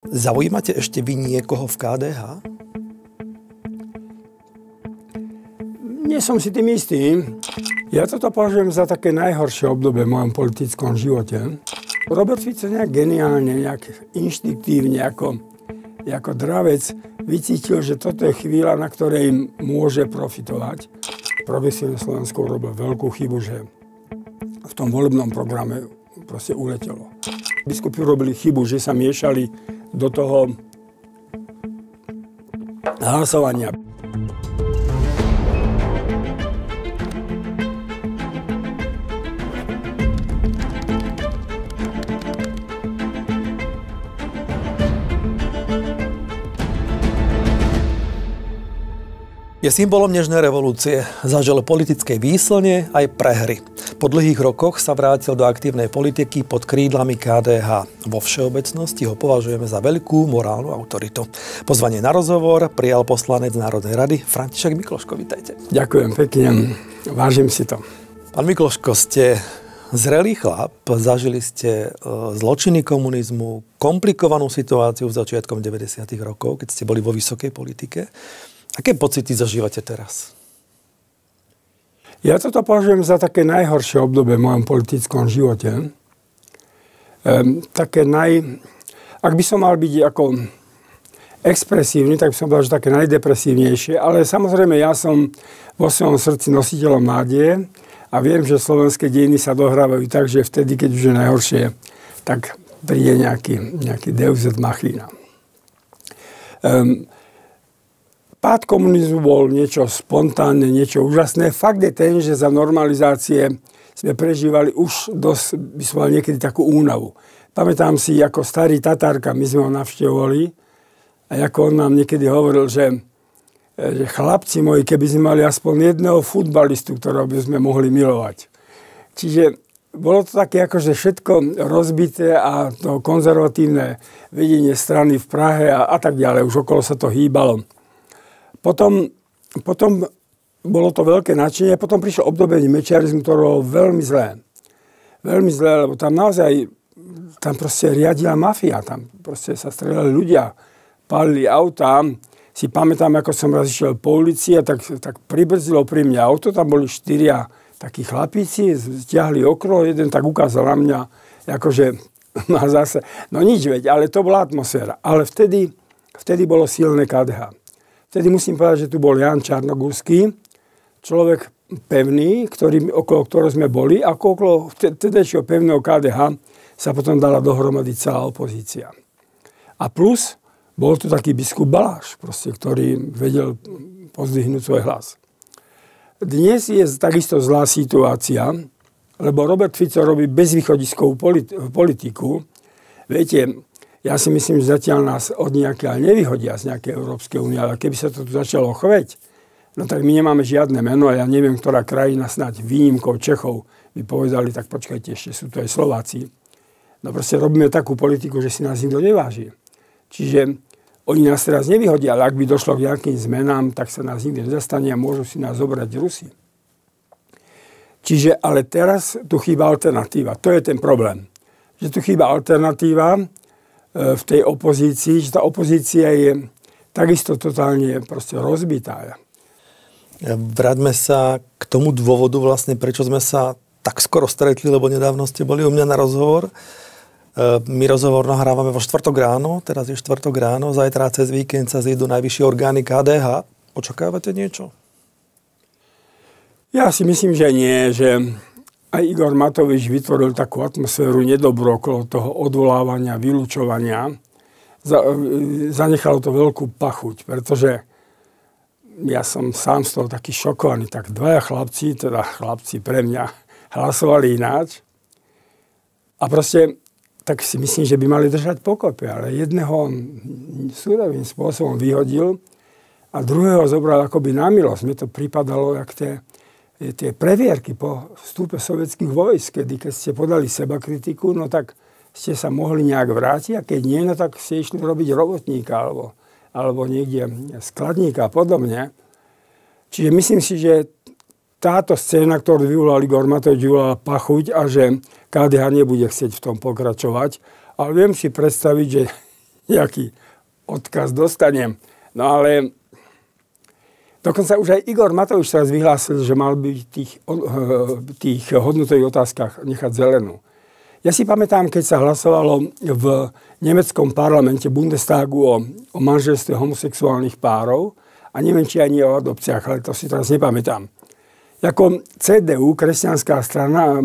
Zaujímate ešte vy niekoho v KDH? Nie som si tým istý. Ja toto považujem za také najhoršie obdobie v mojom politickom živote. Robert Fico nejak geniálne, nejak inštinktívne, ako dravec vycítil, že toto je chvíľa, na ktorej môže profitovať. Progresívne Slovensko urobil veľkú chybu, že v tom volebnom programe proste uletelo. Biskupy robili chybu, že sa miešali do toho hlasovania. Je symbolom dnešnej revolúcie. Zažil politickej výslne aj prehry. Po dlhých rokoch sa vrátil do aktívnej politiky pod krídlami KDH. Vo všeobecnosti ho považujeme za veľkú morálnu autoritu. Pozvanie na rozhovor prijal poslanec Národnej rady František Mikloško. Vítajte. Ďakujem pekne. Vážim si to. Pán Mikloško, ste zrelý chlap. Zažili ste zločiny komunizmu, komplikovanú situáciu v začiatkom 90. rokov, keď ste boli vo vysokej politike. Aké pocity zažívate teraz? Ja toto považujem za také najhoršie obdobie v mojom politickom živote. Ak by som mal byť ako expresívny, tak by som povedal, že také najdepresívnejšie. Ale samozrejme, ja som vo svojom srdci nositeľom nádeje a viem, že slovenské dejiny sa dohrávajú tak, že vtedy, keď už je najhoršie, tak príde nejaký deus et machina. Pád komunizmu bol niečo spontánne, niečo úžasné. Fakt je ten, že za normalizácie sme prežívali už dosť, by som mal niekedy takú únavu. Pamätám si, ako starý Tatárka, my sme ho navštevovali a ako on nám niekedy hovoril, že chlapci moji, keby sme mali aspoň jedného futbalistu, ktorého by sme mohli milovať. Čiže bolo to také akože všetko rozbité a to konzervatívne vedenie strany v Prahe a tak ďalej. Už okolo sa to hýbalo. Potom bolo to veľké nadšenie, potom prišlo obdobie mečiarizmu, ktoré bolo veľmi zlé. Veľmi zlé, lebo tam naozaj, tam proste riadila mafia, tam proste sa strieľali ľudia, pálili autá. Si pamätám, ako som raz išiel po ulici a tak pribrzdilo pri mňa auto, tam boli 4 takí chlapíci, stiahli okno, jeden tak ukázal na mňa, akože má zase, no nič veď, ale to bola atmosféra. Ale vtedy bolo silné KDH. Vtedy musím povedať, že tu bol Ján Čarnogórsky, človek pevný, okolo ktorého sme boli, a okolo vtedajšieho pevného KDH sa potom dala dohromady celá opozícia. A plus, bol tu taký biskup Baláš, proste, ktorý vedel pozdvihnúť svoj hlas. Dnes je takisto zlá situácia, lebo Robert Fico robí bezvýchodiskovú politiku. Viete, ja si myslím, že zatiaľ nás od nejakého nevyhodia z nejakej Európskej únie, ale keby sa to tu začalo chveť, no tak my nemáme žiadne meno a ja neviem, ktorá krajina snáď výnimkou Čechov by povedali, tak počkajte, ešte sú tu aj Slováci. No proste robíme takú politiku, že si nás nikto neváži. Čiže oni nás teraz nevyhodia, ale ak by došlo k nejakým zmenám, tak sa nás nikto nezastane a môžu si nás zobrať Rusi. Čiže, ale teraz tu chýba alternatíva. To je ten problém. Že tu chýba alternatíva v tej opozícii, že tá opozícia je takisto totálne proste rozbitá. Vráťme sa k tomu dôvodu vlastne, prečo sme sa tak skoro stretli, lebo nedávno ste boli u mňa na rozhovor. My rozhovor nahrávame vo štvrtok ráno, teraz je štvrtok ráno, zajtra cez víkend sa zídu najvyššie orgány KDH. Očakávate niečo? Ja si myslím, že nie, že aj Igor Matovič vytvoril takú atmosféru nedobrú okolo toho odvolávania, vylúčovania. Zanechalo to veľkú pachuť, pretože ja som sám z toho taký šokovaný. Tak dvaja chlapci pre mňa hlasovali ináč. A proste tak si myslím, že by mali držať pokope, ale jedného súdovým spôsobom vyhodil a druhého zobral akoby na milosť. Mne to pripadalo, jak tie previerky po vstupe sovietských vojsk, keď ste podali sebakritiku, no tak ste sa mohli nejak vrátiť a keď nie, no tak ste išli robiť robotníka alebo niekde skladníka a podobne. Čiže myslím si, že táto scéna, ktorú vyvolal Igor Matovič, vyvolala pachuť a že KDH nebude chcieť v tom pokračovať. Ale viem si predstaviť, že nejaký odkaz dostanem. No ale dokonca už aj Igor Matovič teraz vyhlásil, že mal by v tých hodnotových otázkach nechať zelenú. Ja si pamätám, keď sa hlasovalo v nemeckom parlamente Bundestagu o manželstve homosexuálnych párov a neviem, či aj nie o adopciách, ale to si teraz nepamätám. Ako CDU, kresťanská strana,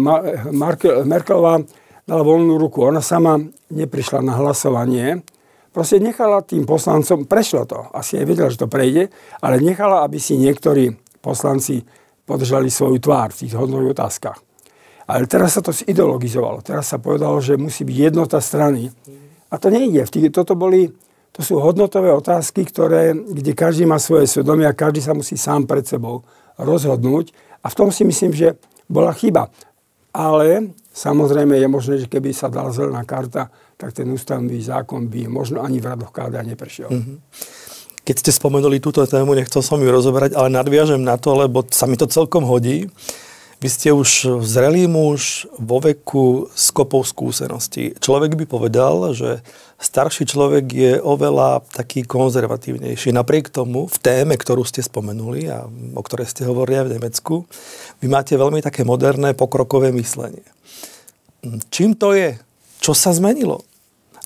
Merkelová dala voľnú ruku. Ona sama neprišla na hlasovanie. Proste nechala tým poslancom, prešlo to, asi aj vedela, že to prejde, ale nechala, aby si niektorí poslanci podržali svoju tvár v tých hodnotových otázkach. Ale teraz sa to zideologizovalo. Teraz sa povedalo, že musí byť jednota strany. A to nejde. To sú hodnotové otázky, kde každý má svoje svedomie a každý sa musí sám pred sebou rozhodnúť. A v tom si myslím, že bola chyba. Ale samozrejme je možné, že keby sa dala zelená karta, tak ten ústavný zákon by možno ani v radoch KDA neprešiel. Keď ste spomenuli túto tému, nechcel som ju rozoberať, ale nadviažem na to, lebo sa mi to celkom hodí. Vy ste už zrelý muž vo veku s kopou skúseností. Človek by povedal, že starší človek je oveľa taký konzervatívnejší. Napriek tomu, v téme, ktorú ste spomenuli a o ktorej ste hovorili aj v Nemecku, vy máte veľmi také moderné, pokrokové myslenie. Čím to je? Čo sa zmenilo?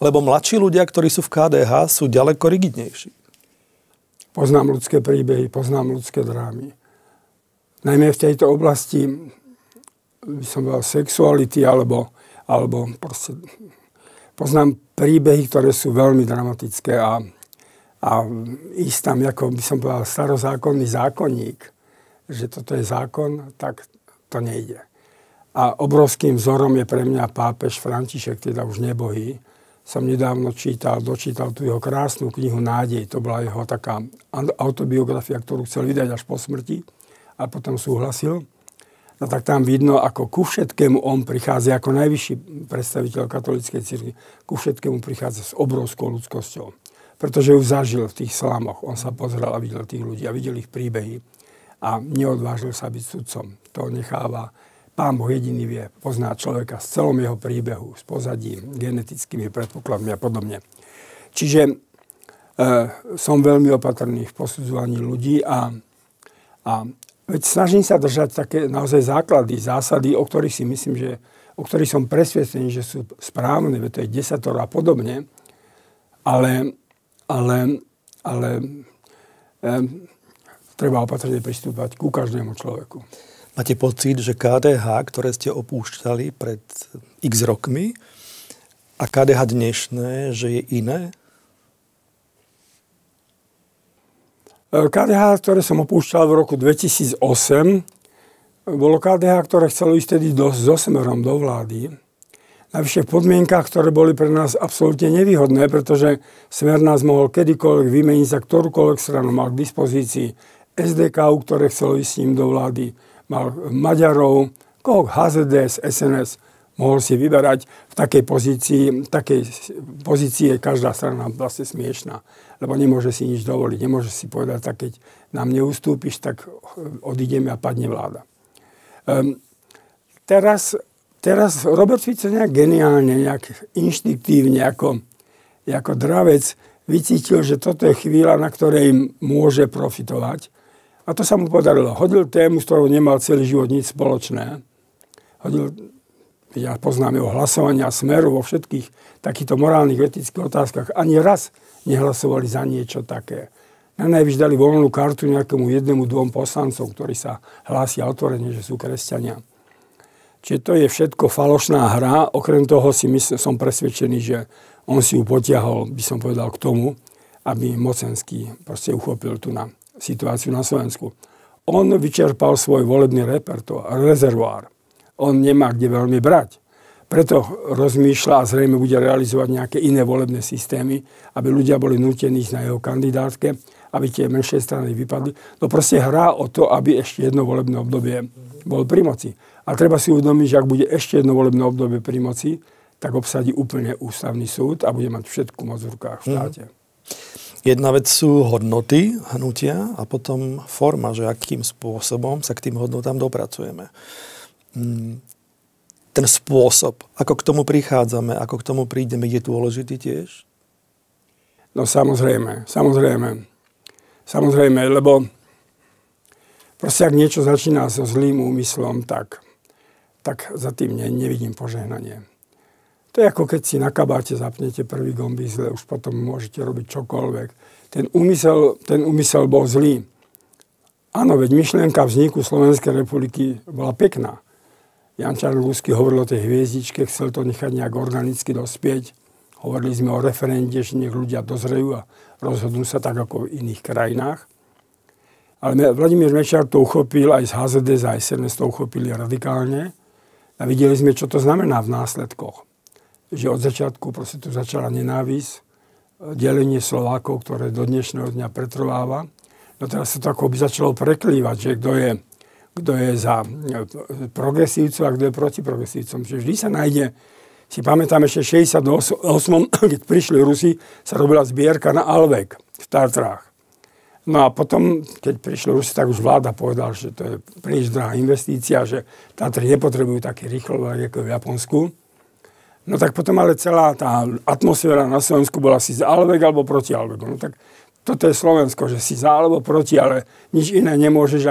Lebo mladší ľudia, ktorí sú v KDH, sú ďaleko rigidnejší. Poznám ľudské príbehy, poznám ľudské drámy. Najmä v tejto oblasti, by som povedal, sexuality, alebo proste poznám príbehy, ktoré sú veľmi dramatické a ísť tam, ako by som povedal, starozákonný zákonník, že toto je zákon, tak to nejde. A obrovským vzorom je pre mňa pápež František, teda už nebohý. Som nedávno dočítal tú jeho krásnu knihu Nádej. To bola jeho taká autobiografia, ktorú chcel vydať až po smrti. A potom súhlasil, no tak tam vidno, ako ku všetkému on prichádza, ako najvyšší predstaviteľ katolíckej cirkvi, ku všetkému prichádza s obrovskou ľudskosťou. Pretože ju zažil v tých slamoch. On sa pozrel a videl tých ľudí a videl ich príbehy a neodvážil sa byť sudcom. To necháva. Pán Boh jediný vie, pozná človeka s celom jeho príbehu, s pozadím, genetickými predpokladmi a podobne. Čiže som veľmi opatrný v posudzovaní ľudí a veď snažím sa držať také naozaj zásady, o ktorých si myslím, o ktorých som presvedčený, že sú správne, veď to je desatoro a podobne, ale treba opatrne pristúpať ku každému človeku. Máte pocit, že KDH, ktoré ste opúšťali pred x rokmi, a KDH dnešné, že je iné? KDH, ktoré som opúšťal v roku 2008, bolo KDH, ktoré chcelo ísť tedy so Smerom do vlády. Navyše v podmienkach, ktoré boli pre nás absolútne nevýhodné, pretože Smer nás mohol kedykoľvek vymeniť za ktorúkoľvek stranu. Mal k dispozícii SDK, ktoré chcelo ísť s ním do vlády. Mal Maďarov, HZDS, SNS. Mohol si vyberať v takej pozícii je každá strana vlastne smiešná. Lebo nemôže si nič dovoliť. Nemôže si povedať, tak keď nám neustúpiš, tak odídeme a padne vláda. Teraz Robert Fico nejak geniálne, nejak inštiktívne, ako dravec vycítil, že toto je chvíľa, na ktorej môže profitovať. A to sa mu podarilo. Hodil tému, s ktorou nemal celý život nič spoločné. Ja poznám jeho hlasovania Smeru vo všetkých takýchto morálnych, etických otázkach. Ani raz nehlasovali za niečo také. Na najvyš dali voľnú kartu nejakému 1-2 poslancom, ktorí sa hlásia otvorene, že sú kresťania. Čiže to je všetko falošná hra. Okrem toho som presvedčený, že on si ju potiahol, by som povedal, k tomu, aby mocenský proste uchopil tú situáciu na Slovensku. On vyčerpal svoj volebný rezervoár. On nemá kde veľmi brať. Preto rozmýšľa a zrejme bude realizovať nejaké iné volebné systémy, aby ľudia boli nútení na jeho kandidátke, aby tie menšie strany vypadli. No proste hrá o to, aby ešte jedno volebné obdobie bol pri moci. A treba si uvedomiť, že ak bude ešte jedno volebné obdobie pri moci, tak obsadí úplne ústavný súd a bude mať všetku moc v rukách v štáte. Jedna vec sú hodnoty hnutia a potom forma, že akým spôsobom sa k tým hodnotám dopracujeme. Ten spôsob, ako k tomu prichádzame, ako k tomu prídeme, je dôležitý tiež? No samozrejme, lebo proste ak niečo začína so zlým úmyslom, tak za tým nevidím požehnanie. To je ako keď si na kabáte zapnete prvý gombízle, už potom môžete robiť čokoľvek. Ten úmysel bol zlý. Áno, veď myšlienka vzniku Slovenskej republiky bola pekná. Jan Čarnogórsky hovoril o tej hviezdičke, chcel to nechať nejak organicky dospieť. Hovorili sme o referende, že nech ľudia dozrejú a rozhodnú sa tak ako v iných krajinách. Ale Vladimír Mečiar to uchopil, aj z HZDS, aj SNS to uchopili radikálne. A videli sme, čo to znamená v následkoch. Že od začiatku proste tu začala nenávisť, delenie Slovákov, ktoré do dnešného dňa pretrváva. No teraz sa to ako by začalo preklívať, že kto je za progresívcov a kto je proti progresívcom. Že vždy sa nájde, si pamätám ešte 68, keď prišli Rusi, sa robila zbierka na Alvek v Tatrách. No a potom, keď prišli Rusi, tak už vláda povedala, že to je príliš drahá investícia, že Tatry nepotrebujú také rýchlo ako v Japonsku. No tak potom ale celá tá atmosféra na Slovensku bola si za Alvek alebo proti Alveku. No tak toto je Slovensko, že si za alebo proti, ale nič iné nemôžeš,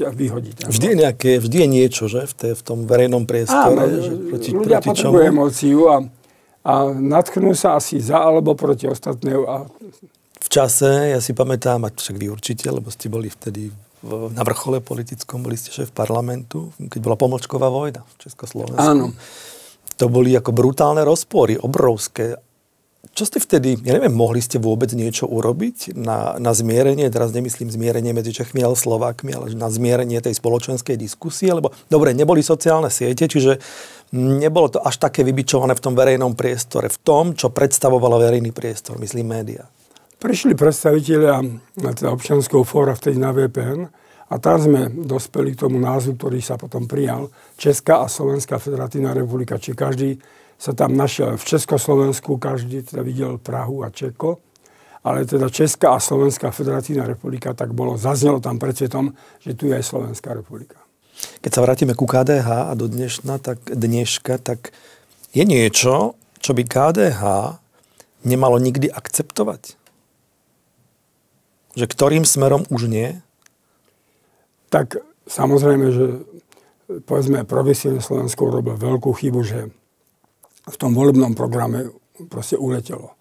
ak vyhodiť. Vždy je niečo, že? V tom verejnom priestore. Áno, že ľudia potrebujú emóciu a natknú sa asi za alebo proti ostatného. V čase, ja si pamätám, a však vy určite, lebo ste boli vtedy na vrchole politickom, boli ste šéf parlamentu, keď bola pomlčková vojna v Československu. Áno. To boli ako brutálne rozpory, obrovské. Čo ste vtedy, ja neviem, mohli ste vôbec niečo urobiť na zmierenie, teraz nemyslím zmierenie medzi Čechmi a Slovákmi, ale na zmierenie tej spoločenskej diskusie, lebo dobre, neboli sociálne siete, čiže nebolo to až také vybičované v tom verejnom priestore, v tom, čo predstavovalo verejný priestor, myslím médiá. Prišli predstavitelia teda občianskeho fóra vtedy na VPN a tam sme dospeli k tomu názvu, ktorý sa potom prijal, Česká a Slovenská federatívna republika. Či každý sa tam našiel v Československu, každý teda videl Prahu a Čeko, ale teda Česká a Slovenská federatívna republika, tak zaznelo tam pred svetom, že tu je aj Slovenská republika. Keď sa vrátime ku KDH a do dneška, tak je niečo, čo by KDH nemalo nikdy akceptovať? Že ktorým smerom už nie? Tak samozrejme, že povedzme, progresívne Slovensko urobil veľkú chybu, že v tom volebnom programe proste uletelo.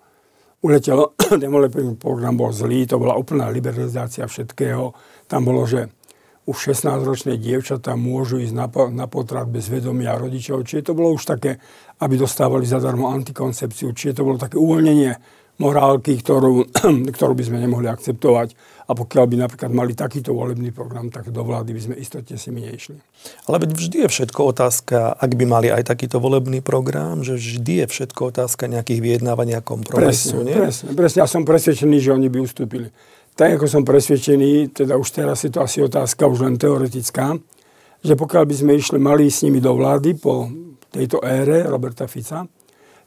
Ten volebný program bol zlý, to bola úplná liberalizácia všetkého. Tam bolo, že už 16-ročné dievčatá môžu ísť na potrat bez vedomia rodičov. Čiže to bolo už také, aby dostávali zadarmo antikoncepciu. Čiže to bolo také uvoľnenie morálky, ktorú by sme nemohli akceptovať. A pokiaľ by napríklad mali takýto volebný program, tak do vlády by sme istotne si my nešli. Ale vždy je všetko otázka, ak by mali aj takýto volebný program, že vždy je všetko otázka nejakých vyjednávania kompromisu. Presne. Ja som presvedčený, že oni by ustúpili. Tak ako som presvedčený, teda už teraz je to asi otázka už len teoretická, že pokiaľ by sme mali s nimi do vlády po tejto ére Roberta Fica,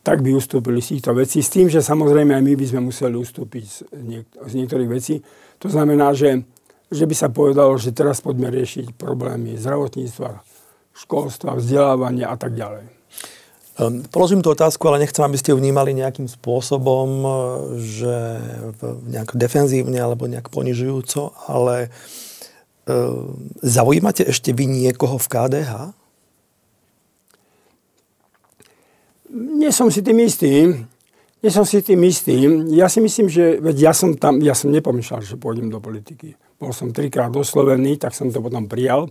tak by ustúpili z týchto vecí. S tým, že samozrejme aj my by sme museli ustúpiť z niektorých vecí. To znamená, že by sa povedalo, že teraz poďme riešiť problémy zdravotníctva, školstva, vzdelávania a tak ďalej. Položím tú otázku, ale nechcem, aby ste ju vnímali nejakým spôsobom, že nejak defenzívne alebo nejak ponižujúco, ale zaujímate ešte vy niekoho v KDH? Nie som si tým istý. Ja si myslím, že ja som nepomýšľal, že pôjdem do politiky. Bol som 3-krát oslovený, tak som to potom prijal.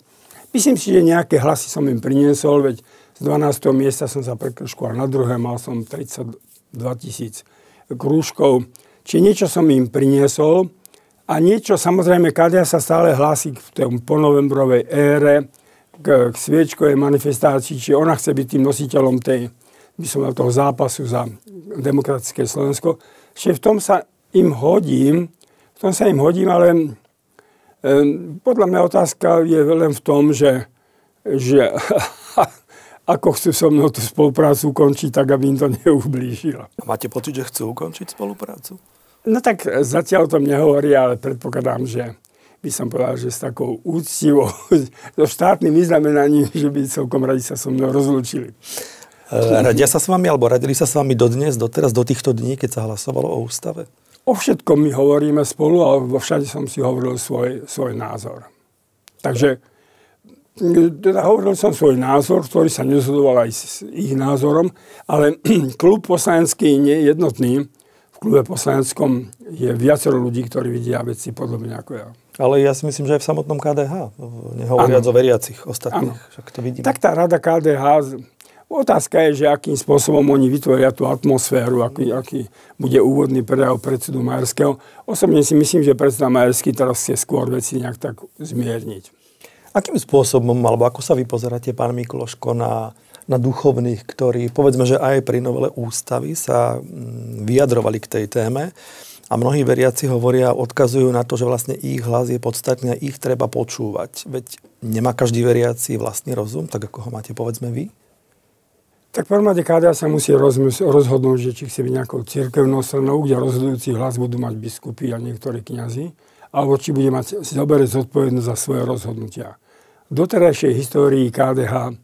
Myslím si, že nejaké hlasy som im priniesol, veď z 12. miesta som sa prekrškoval na druhé, mal som 32 000 krúžkov. Čiže niečo som im priniesol a niečo, samozrejme, KDH sa stále hlási v tej ponovembrovej ére k sviečkovej manifestácii, čiže ona chce byť tým nositeľom toho zápasu za demokratické Slovensko. Čiže v tom sa im hodím, ale podľa mňa otázka je len v tom, že ako chcú so mnou tú spoluprácu ukončiť, tak aby im to neublížilo. A máte pocit, že chcú ukončiť spoluprácu? No tak zatiaľ o tom nehovoria, ale predpokladám, že by som povedal, že s takou úctivou, so štátnym vyznamenaním, že by celkom radi sa so mnou rozlúčili. Radia sa s vami, alebo radili sa s vami doteraz, do týchto dní, keď sa hlasovalo o ústave? O všetkom my hovoríme spolu, ale všade som si hovoril svoj názor. Takže teda hovoril som svoj názor, ktorý sa nezhodoval aj s ich názorom, ale klub poslanecký nie je jednotný. V klube poslaneckom je viacero ľudí, ktorí vidia veci podobne ako ja. Ale ja si myslím, že aj v samotnom KDH, nehovoriac o veriacich ostatných. Však to vidíme. Tak tá rada KDH, otázka je, že akým spôsobom oni vytvoria tú atmosféru, aký bude úvodný prejav predsedu Majerského. Osobne si myslím, že predseda Majerský teraz chce skôr veci nejak tak zmierniť. Akým spôsobom, alebo ako sa vy pozeráte, pán Mikloško, na duchovných, ktorí, povedzme, že aj pri novele ústavy sa vyjadrovali k tej téme a mnohí veriaci hovoria, odkazujú na to, že vlastne ich hlas je podstatný a ich treba počúvať. Veď nemá každý veriaci vlastný rozum, tak ako ho máte, povedzme, vy? Tak v prvom rade KDH sa musí rozhodnúť, že či chce byť nejakou cirkevnou stranou, kde rozhodujúci hlas budú mať biskupy a niektorí kňazi, alebo či bude si zoberieť zodpovednosť za svoje rozhodnutia. V doterajšej histórii KDH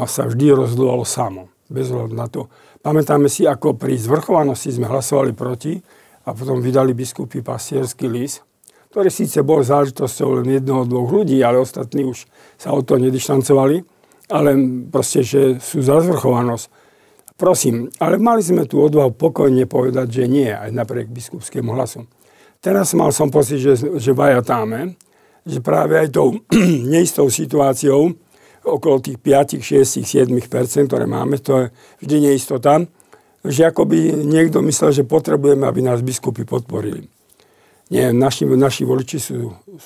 sa vždy rozhodovalo samo, bez ohľadu na to. Pamätáme si, ako pri zvrchovanosti sme hlasovali proti a potom vydali biskupy pastierský list, ktorý síce bol záležitosťou len jednoho, dvoch ľudí, ale ostatní už sa od toho nedištancovali, ale proste, že sú za zvrchovanosť. Prosím, ale mali sme tú odvahu pokojne povedať, že nie, aj napriek biskupskému hlasu. Teraz mal som pocit, že vajatáme, že práve aj tou neistou situáciou okolo tých 5, 6, 7%, ktoré máme, to je vždy neistota, že akoby niekto myslel, že potrebujeme, aby nás biskupy podporili. Nie, naši voliči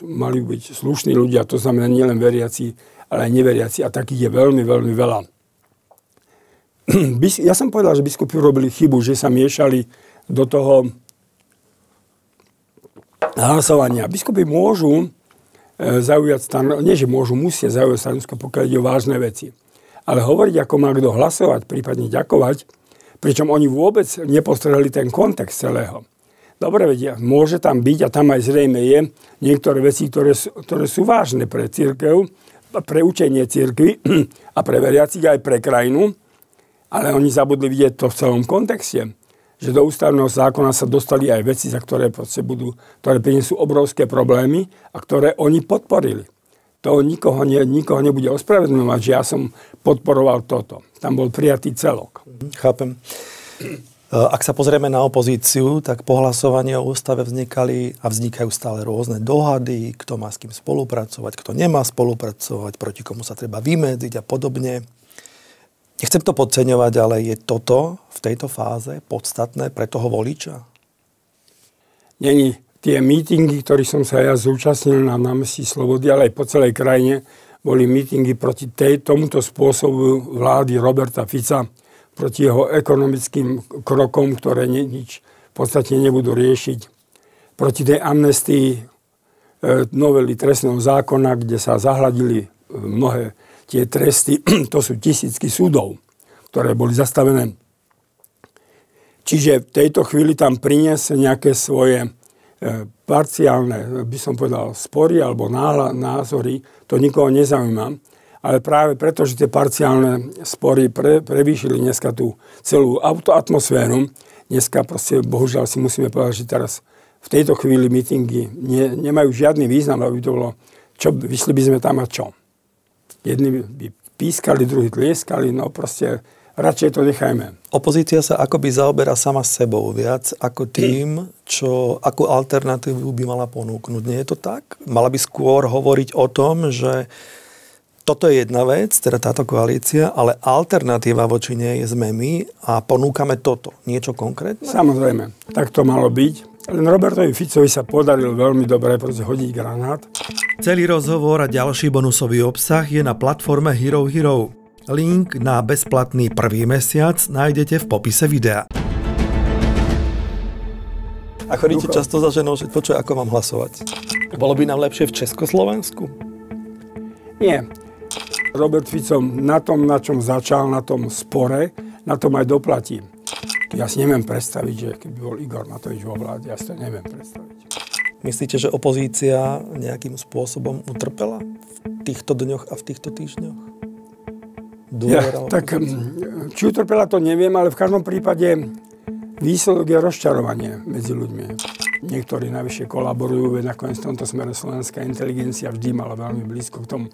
mali byť slušní ľudia, to znamená nielen veriaci, ale aj neveriaci a takých je veľmi, veľmi veľa. Ja som povedal, že biskupy robili chybu, že sa miešali do toho hlasovania. Biskupy môžu zaujať stanovisko, nie že môžu, musia zaujať stanovisko, pokiaľ ide o vážne veci. Ale hovoriť, ako má kto hlasovať, prípadne ďakovať, pričom oni vôbec nepostrehli ten kontext celého. Dobre vedia, môže tam byť, a tam aj zrejme je, niektoré veci, ktoré sú vážne pre cirkev, pre učenie cirkvi a pre veriacich aj pre krajinu, ale oni zabudli vidieť to v celom kontexte. Že do ústavného zákona sa dostali aj veci, za ktoré ktoré prinesú obrovské problémy a ktoré oni podporili. To nikoho nebude ospravedlňovať, že ja som podporoval toto. Tam bol prijatý celok. Chápem. Ak sa pozrieme na opozíciu, tak po hlasovaní o ústave vznikali a vznikajú stále rôzne dohady, kto má s kým spolupracovať, kto nemá spolupracovať, proti komu sa treba vymedziť a podobne. Nechcem to podceňovať, ale je toto v tejto fáze podstatné pre toho voliča? Není. Tie mítingy, ktorých som sa ja zúčastnil na námestí Slobody, ale aj po celej krajine, boli mítingy proti tomuto spôsobu vlády Roberta Fica, proti jeho ekonomickým krokom, ktoré nič v podstate nebudú riešiť, proti tej amnestii novely trestného zákona, kde sa zahladili mnohé tie tresty, to sú tisícky súdov, ktoré boli zastavené. Čiže v tejto chvíli tam priniesť nejaké svoje parciálne, by som povedal, spory alebo názory, to nikoho nezaujíma. Ale práve preto, že tie parciálne spory prevýšili dneska tú celú atmosféru, dneska proste, bohužiaľ si musíme povedať, že teraz v tejto chvíli mítingy nemajú žiadny význam, aby to bolo, vyšli by sme tam a čo? Jedni by pískali, druhí tlieskali, no proste radšej to nechajme. Opozícia sa akoby zaoberá sama sebou viac ako tým, akú alternatívu by mala ponúknuť. Nie je to tak? Mala by skôr hovoriť o tom, že toto je jedna vec, teda táto koalícia, ale alternatíva voči nej sme my a ponúkame toto. Niečo konkrétne? Samozrejme, tak to malo byť. Len Robertovi Ficovi sa podaril veľmi dobre hodiť granát. Celý rozhovor a ďalší bonusový obsah je na platforme Hero Hero. Link na bezplatný prvý mesiac nájdete v popise videa. A chodíte často za ženou, že počuj, ako mám hlasovať? Bolo by nám lepšie v Československu? Nie. Robert Fico na tom, na čom začal, na tom spore, na tom aj doplatí. Ja si neviem predstaviť, že keby bol Igor Matovič vo vláde, ja si to neviem predstaviť. Myslíte, že opozícia nejakým spôsobom utrpela v týchto dňoch a v týchto týždňoch? dôvera? Tak či utrpela, to neviem, ale v každom prípade výsledok je rozčarovanie medzi ľuďmi. Niektorí navyše kolaborujú, nakoniec v tomto smere slovenská inteligencia vždy mala veľmi blízko k tomu.